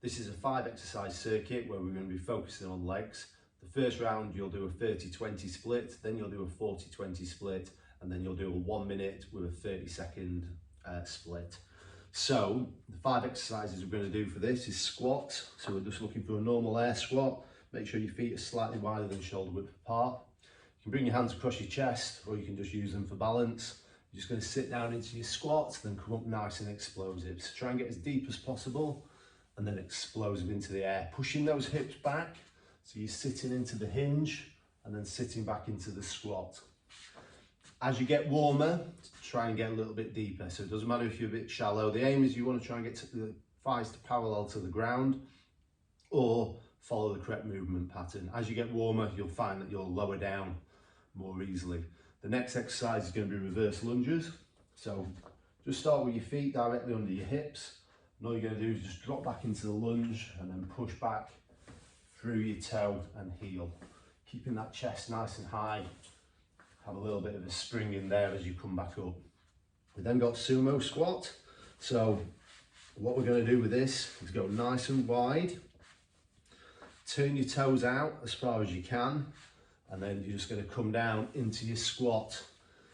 This is a 5 exercise circuit where we're going to be focusing on legs. The first round you'll do a 30-20 split, then you'll do a 40-20 split, and then you'll do a 1 minute with a 30-second split. So the 5 exercises we're going to do for this is squat. So we're just looking for a normal air squat. Make sure your feet are slightly wider than shoulder width apart. You can bring your hands across your chest, or you can just use them for balance. You're just going to sit down into your squats, then come up nice and explosive. So try and get as deep as possible, and then explosive into the air. Pushing those hips back, so you're sitting into the hinge, and then sitting back into the squat. As you get warmer, try and get a little bit deeper. So it doesn't matter if you're a bit shallow. The aim is you want to try and get the thighs to parallel to the ground, or follow the correct movement pattern. As you get warmer, you'll find that you'll lower down more easily. The next exercise is going to be reverse lunges. So just start with your feet directly under your hips. And all you're going to do is just drop back into the lunge and then push back through your toe and heel. Keeping that chest nice and high. Have a little bit of a spring in there as you come back up. We then got sumo squat. So what we're going to do with this is go nice and wide. Turn your toes out as far as you can. And then you're just going to come down into your squat.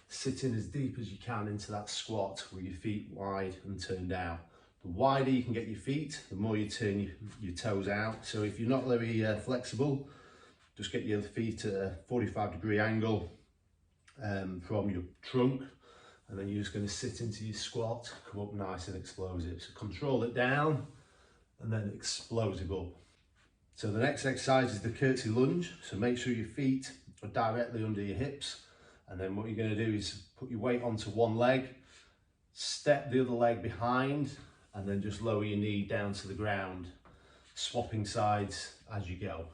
Sitting as deep as you can into that squat with your feet wide and turned out. The wider you can get your feet, the more you turn your toes out. So if you're not very flexible, just get your feet at a 45-degree angle from your trunk, and then you're just going to sit into your squat, come up nice and explosive. So control it down and then explosive up. So the next exercise is the curtsy lunge. So make sure your feet are directly under your hips, and then what you're going to do is put your weight onto one leg, step the other leg behind, and then just lower your knee down to the ground, swapping sides as you go.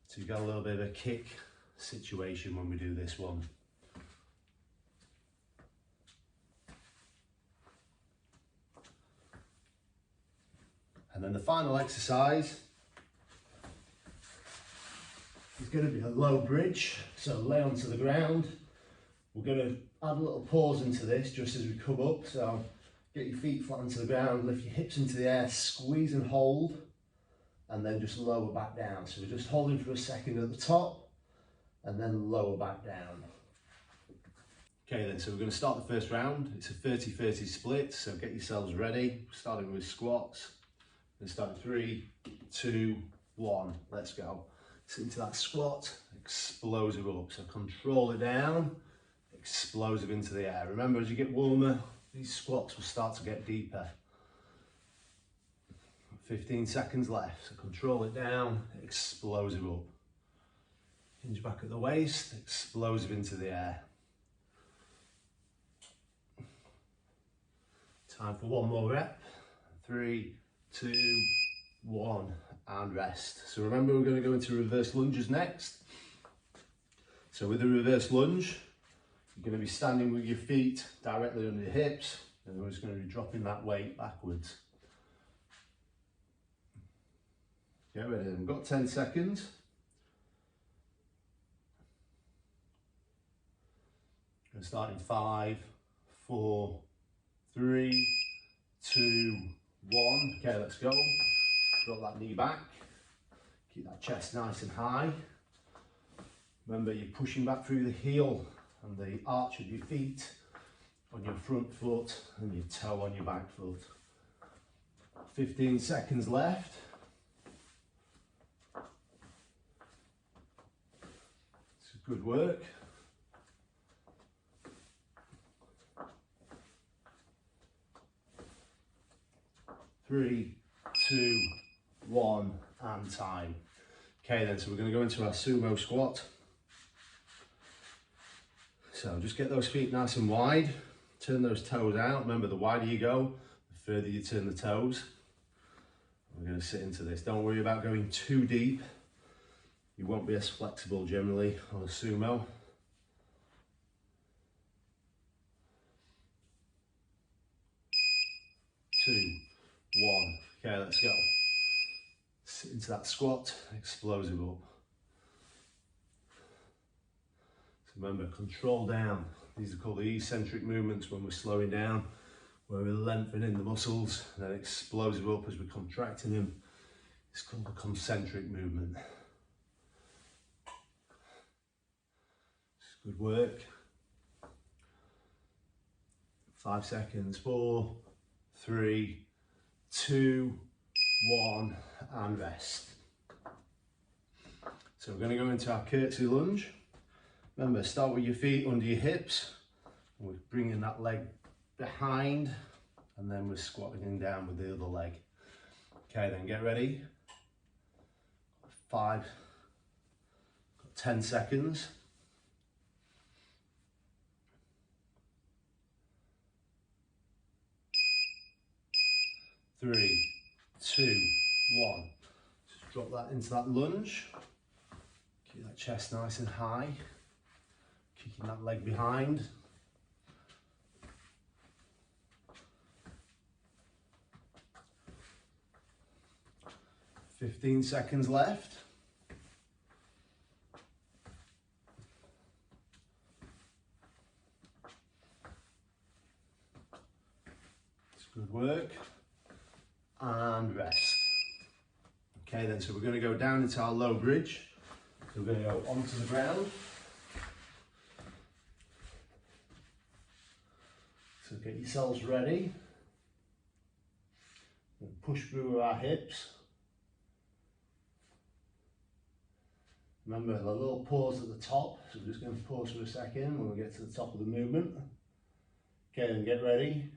So you've got a little bit of a kick situation when we do this one. And then the final exercise is going to be a low bridge. So lay onto the ground. We're going to add a little pause into this just as we come up. So get your feet flat onto the ground, lift your hips into the air, squeeze and hold, and then just lower back down. So we're just holding for a second at the top, and then lower back down. Okay then, so we're going to start the first round. It's a 30-30 split, so get yourselves ready. Starting with squats. And start 3, 2, 1, let's go. Sit into that squat, explosive up. So control it down, explosive into the air. Remember, as you get warmer, these squats will start to get deeper. 15 seconds left, so control it down, explosive up. Hinge back at the waist, explosive into the air. Time for one more rep. 3, 2, 1, and rest. So remember, we're going to go into reverse lunges next. So with the reverse lunge, you're going to be standing with your feet directly under your hips, and we're just going to be dropping that weight backwards. Get ready, we've got 10 seconds. We're going to start in 5, 4, 3, 2, 1. Okay, let's go. Drop that knee back. Keep that chest nice and high. Remember, you're pushing back through the heel and the arch of your feet on your front foot and your toe on your back foot. 15 seconds left. It's good work. Three, 2, 1, and time. Okay then, so we're going to go into our sumo squat. So just get those feet nice and wide, turn those toes out. Remember, the wider you go, the further you turn the toes. We're going to sit into this. Don't worry about going too deep. You won't be as flexible generally on a sumo. 2, 1. Okay, let's go. Sit into that squat, explosive up. So remember, control down. These are called the eccentric movements when we're slowing down. where we're lengthening the muscles and then explosive up as we're contracting them. It's called a concentric movement. It's good work. 5 seconds, 4, 3, 2, 1, and rest. So we're going to go into our curtsy lunge. Remember, start with your feet under your hips. We're bringing that leg behind, and then we're squatting down with the other leg. Okay, then get ready. 5, 10 seconds. 3, 2, 1. Just drop that into that lunge. Keep that chest nice and high. Kicking that leg behind. "15 seconds left. It's good work. And rest. Okay then, so we're going to go down into our low bridge. So we're going to go onto the ground. So get yourselves ready. Push through with our hips. Remember the little pause at the top, so we're just going to pause for a second when we get to the top of the movement. Okay, then get ready.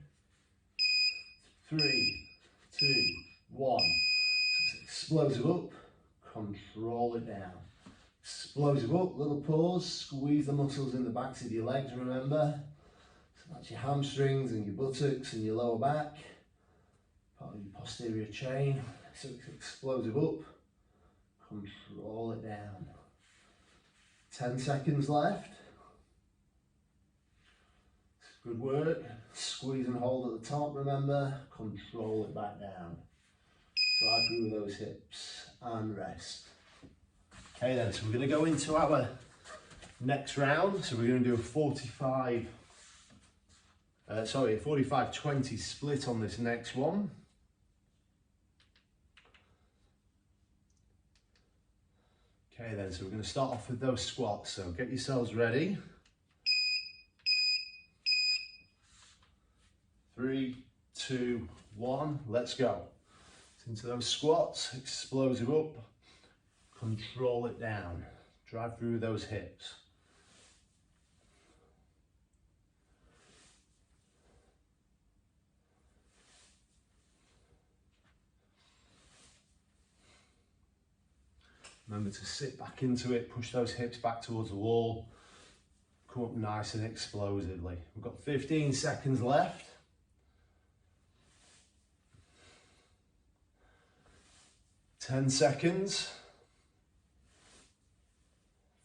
3, 2, 1. It's explosive up, control it down. Explosive up, little pause, squeeze the muscles in the backs of your legs, remember. So that's your hamstrings and your buttocks and your lower back, part of your posterior chain. So it's explosive up, control it down. 10 seconds left. Good work. Squeeze and hold at the top, remember. Control it back down. Drive through those hips and rest. Okay then, so we're going to go into our next round. So we're going to do a 45-20 split on this next one. Okay then, so we're going to start off with those squats. So get yourselves ready. 3, 2, 1, let's go. Into those squats, explosive up, control it down, drive through those hips. Remember to sit back into it, push those hips back towards the wall, come up nice and explosively. We've got 15 seconds left. 10 seconds.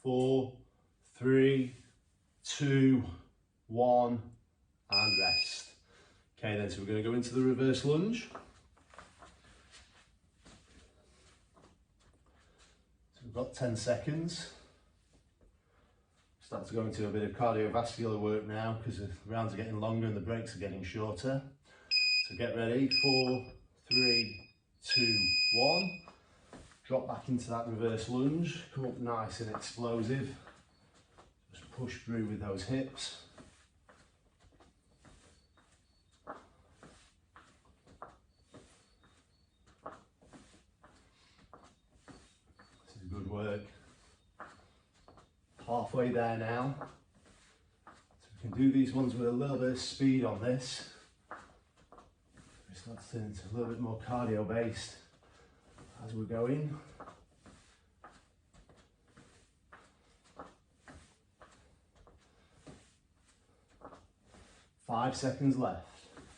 4, 3, 2, 1, and rest. Okay then, so we're going to go into the reverse lunge. So we've got 10 seconds. Start to go into a bit of cardiovascular work now because the rounds are getting longer and the breaks are getting shorter. So get ready. 4, 3, 2, 1. Drop back into that reverse lunge, come up nice and explosive. Just push through with those hips. This is good work. Halfway there now. So we can do these ones with a little bit of speed on this. We start to turn into a little bit more cardio based as we're going. Five seconds left.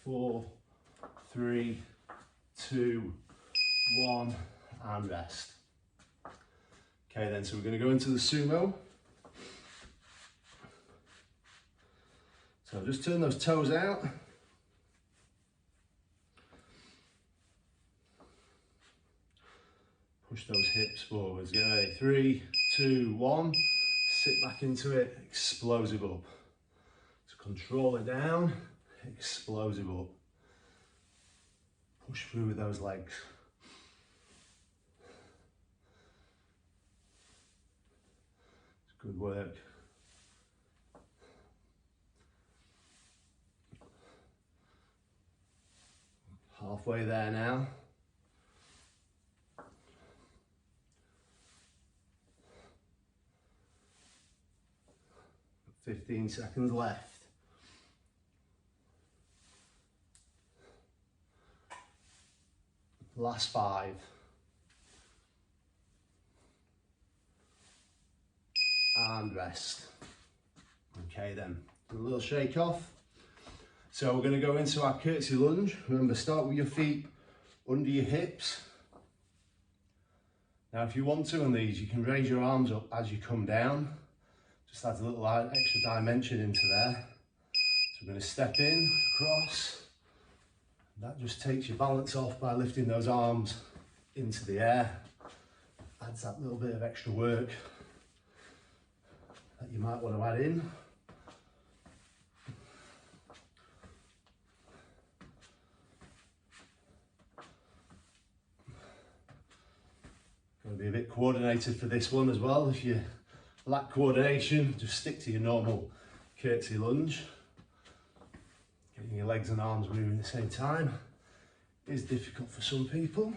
4, 3, 2, 1, and rest. Okay then, so we're going to go into the sumo. So just turn those toes out. Push those hips forwards. Get ready. 3, 2, 1. Sit back into it. Explosive up. So control it down. Explosive up. Push through with those legs. It's good work. Halfway there now. Got 15 seconds left. Last 5. And rest. Okay then, a little shake off. So we're going to go into our curtsy lunge. Remember, start with your feet under your hips. Now if you want to on these, you can raise your arms up as you come down. Just adds a little extra dimension into there. So we're going to step in, across. That just takes your balance off by lifting those arms into the air. Adds that little bit of extra work that you might want to add in. Got to be a bit coordinated for this one as well. If you lack coordination, just stick to your normal curtsy lunge. Getting your legs and arms moving at the same time is difficult for some people.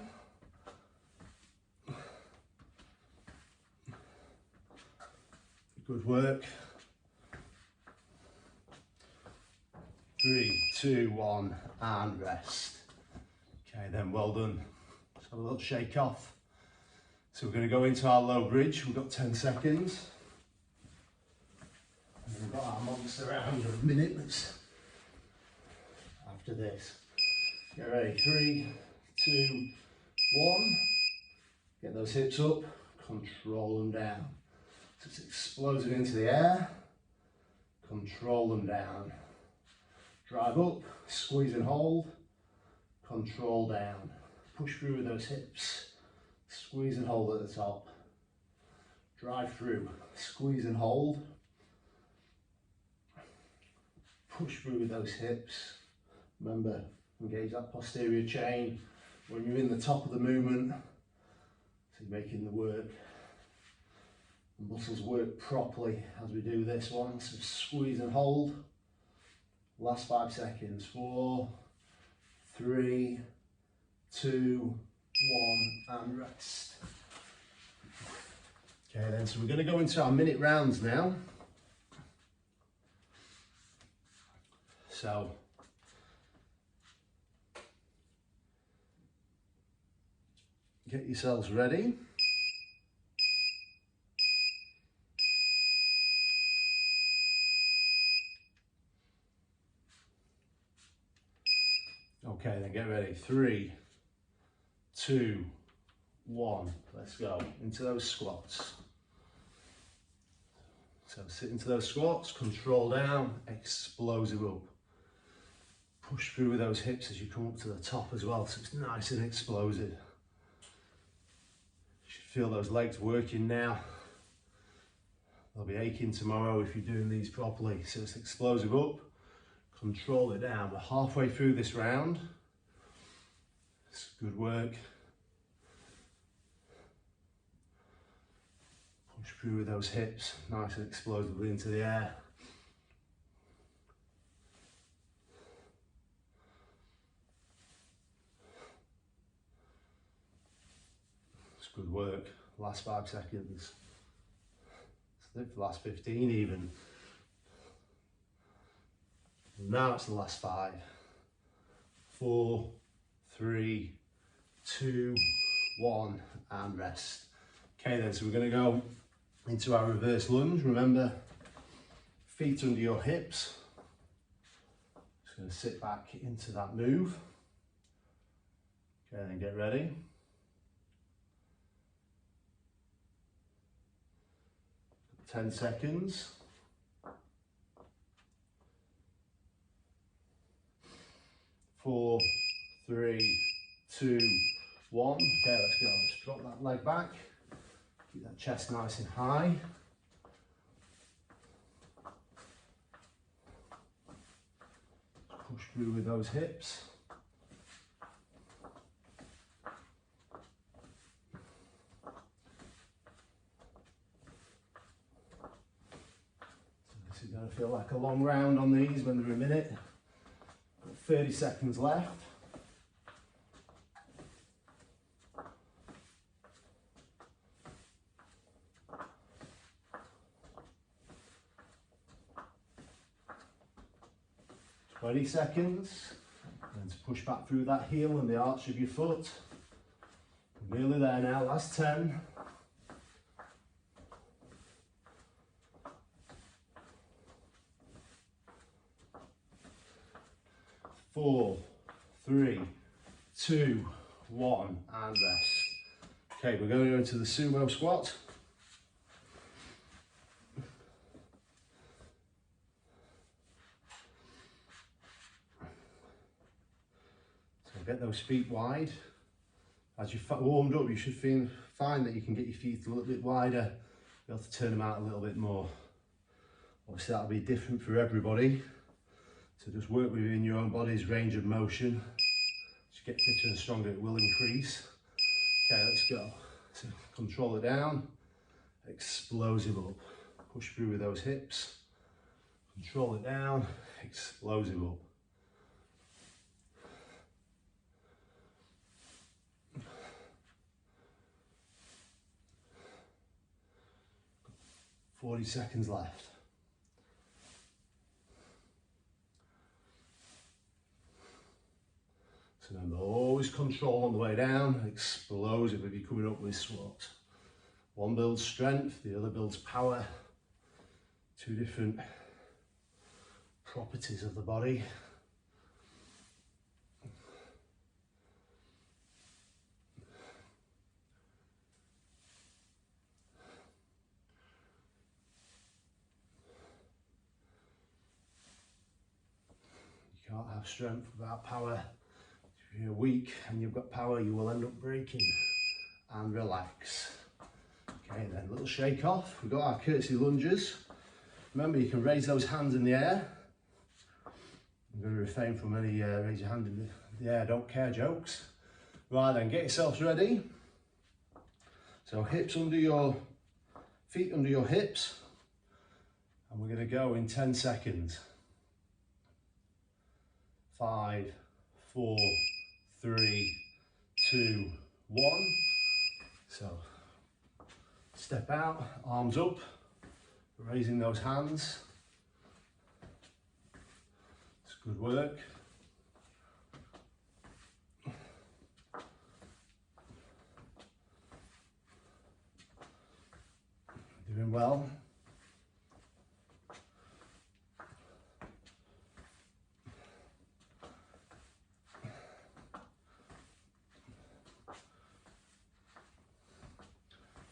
Good work. 3, 2, 1, and rest. Okay then, well done. Let's have a little shake off. So we're going to go into our low bridge. We've got 10 seconds. And we've got our monster round of minutes after this. Get ready, 3, 2, 1. Get those hips up, control them down. Just explosive into the air, control them down. Drive up, squeeze and hold, control down. Push through with those hips, squeeze and hold at the top. Drive through, squeeze and hold. Push through with those hips. Remember, engage that posterior chain when you're in the top of the movement, so you're making the work. The muscles work properly as we do this one. So squeeze and hold. Last 5 seconds. 4, 3, 2, 1, and rest. Okay then, so we're going to go into our minute rounds now. So get yourselves ready. Okay, then get ready. 3, 2, 1. Let's go into those squats. So sit into those squats, control down, explosive up. Push through with those hips as you come up to the top as well, so it's nice and explosive. You should feel those legs working now. They'll be aching tomorrow if you're doing these properly. So it's explosive up. Control it down. We're halfway through this round. It's good work. Push through with those hips, nice and explosively into the air. It's good work. Last 5 seconds. It's for the last 15 even. Now it's the last 5, 4, 3, 2, 1, and rest. Okay then, so we're going to go into our reverse lunge. Remember, feet under your hips. Just going to sit back into that move. Okay, then get ready. Ten seconds. 4, 3, 2, 1. Okay, let's go. Let's drop that leg back. Keep that chest nice and high. Push through with those hips. like a long round on these when they're a minute. Got 30 seconds left. Twenty seconds, and to push back through that heel and the arch of your foot. Nearly there now, last 10. 4, 3, 2, 1, and rest. Okay, we're going to go into the sumo squat. So get those feet wide. As you're warmed up, you should find that you can get your feet a little bit wider, be able to turn them out a little bit more. Obviously that'll be different for everybody. So just work within your own body's range of motion. As you get fitter and stronger, it will increase. Okay, let's go. So control it down, explosive up. Push through with those hips. Control it down, explosive up. Forty seconds left. So remember, always control on the way down, explosive if you're coming up with squats. One builds strength, the other builds power. Two different properties of the body. You can't have strength without power. If you're weak and you've got power, you will end up breaking. And relax. Okay, then a little shake off. We've got our curtsy lunges. Remember, you can raise those hands in the air. I'm going to refrain from any raise your hand in the air, don't care jokes. Right then, get yourselves ready. So hips under your feet under your hips. And we're going to go in 10 seconds. 5, 4, 3, 2, 1. So step out, arms up, raising those hands. It's good work. Doing well.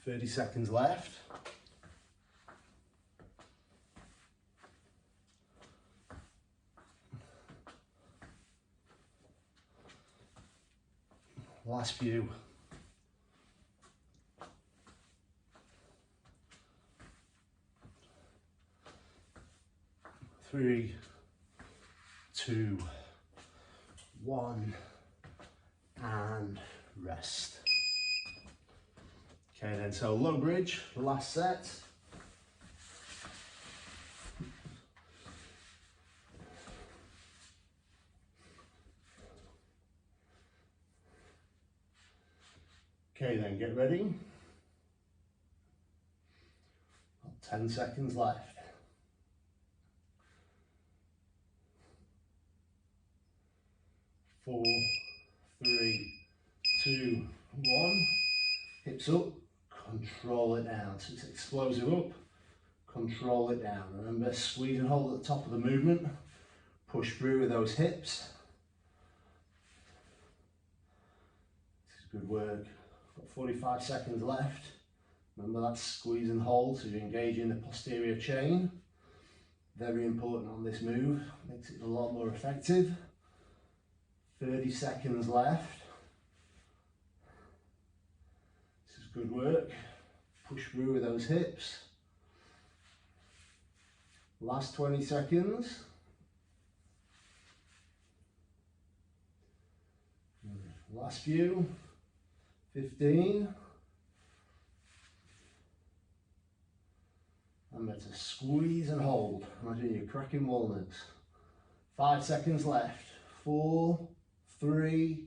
Thirty seconds left. Last few. 3, 2, 1, and rest. Okay then, so low bridge, the last set. Okay then, get ready. 10 seconds left. 4, 3, 2, 1. Hips up, control it down. So it's explosive up, control it down. Remember, squeeze and hold at the top of the movement. Push through with those hips. This is good work. Got 45 seconds left. Remember, that's squeeze and hold, so you're engaging the posterior chain. Very important on this move, makes it a lot more effective. 30 seconds left. This is good work. Push through with those hips. Last 20 seconds. Last few. 15. Remember to squeeze and hold. Imagine you're cracking walnuts. 5 seconds left. 4, 3,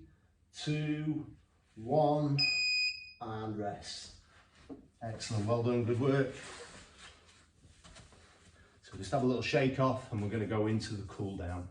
2, 1, and rest. Excellent, well done, good work. So just have a little shake off and we're going to go into the cool down.